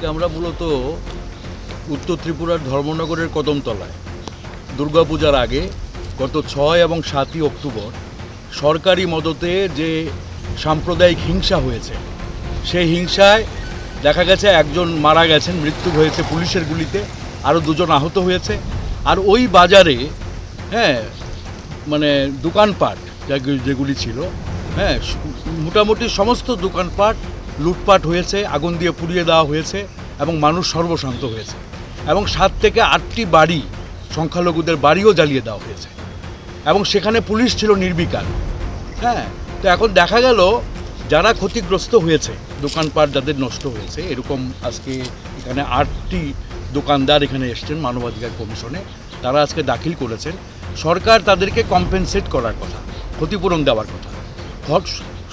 আজকে আমরা মূলত উত্তর ত্রিপুরার ধর্মনগরের কদমতলায় দুর্গাপূজার আগে গত 6 এবং 7ই অক্টোবর সরকারি মদতে যে সাম্প্রদায়িক হিংসা হয়েছে, সেই হিংসায় দেখা গেছে একজন মারা গেছেন, মৃত্যু হয়েছে পুলিশের গুলিতে, আরও 2 জন আহত হয়েছে। আর ওই বাজারে মানে দোকানপাট যেগুলি ছিল, মোটামুটি সমস্ত দোকানপাট লুটপাট হয়েছে, আগুন দিয়ে পুড়িয়ে দেওয়া হয়েছে এবং মানুষ সর্বশান্ত হয়েছে। এবং 7 থেকে 8টি বাড়ি, সংখ্যালঘুদের বাড়িও জ্বালিয়ে দেওয়া হয়েছে এবং সেখানে পুলিশ ছিল নির্বিকার। তো এখন দেখা গেল যারা ক্ষতিগ্রস্ত হয়েছে, দোকানপাট যাদের নষ্ট হয়েছে, এরকম আজকে এখানে 8টি দোকানদার এখানে এসছেন মানবাধিকার কমিশনে, তারা আজকে দাখিল করেছেন। সরকার তাদেরকে কম্পেনসেট করার কথা, ক্ষতিপূরণ দেওয়ার কথা।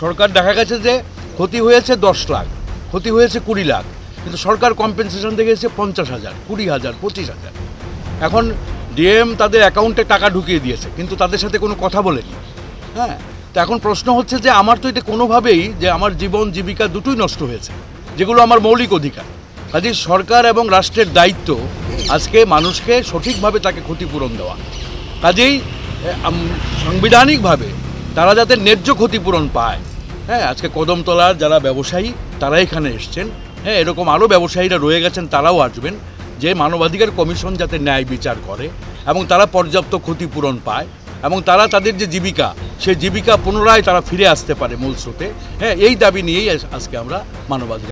সরকার দেখা গেছে যে ক্ষতি হয়েছে 10 লাখ, ক্ষতি হয়েছে 20 লাখ, কিন্তু সরকার কম্পেনসেশন দেখেছে 50,000, 20,000, 25,000। এখন ডিএম তাদের অ্যাকাউন্টে টাকা ঢুকিয়ে দিয়েছে, কিন্তু তাদের সাথে কোনো কথা বলেনি। তো এখন প্রশ্ন হচ্ছে যে আমার তো এটা কোনোভাবেই, যে আমার জীবন জীবিকা দুটোই নষ্ট হয়েছে, যেগুলো আমার মৌলিক অধিকার। কাজেই সরকার এবং রাষ্ট্রের দায়িত্ব আজকে মানুষকে সঠিকভাবে তাকে ক্ষতিপূরণ দেওয়া। কাজেই সাংবিধানিকভাবে তারা যাতে ন্যায্য ক্ষতিপূরণ পায়। আজকে কদমতলার যারা ব্যবসায়ী তারা এখানে এসছেন, এরকম আরও ব্যবসায়ীরা রয়ে গেছেন, তারাও আসবেন, যে মানবাধিকার কমিশন যাতে ন্যায় বিচার করে এবং তারা পর্যাপ্ত ক্ষতিপূরণ পায় এবং তারা তাদের যে জীবিকা, সেই জীবিকা পুনরায় তারা ফিরে আসতে পারে মূল স্রোতে। এই দাবি নিয়েই আজকে আমরা মানবাধিকার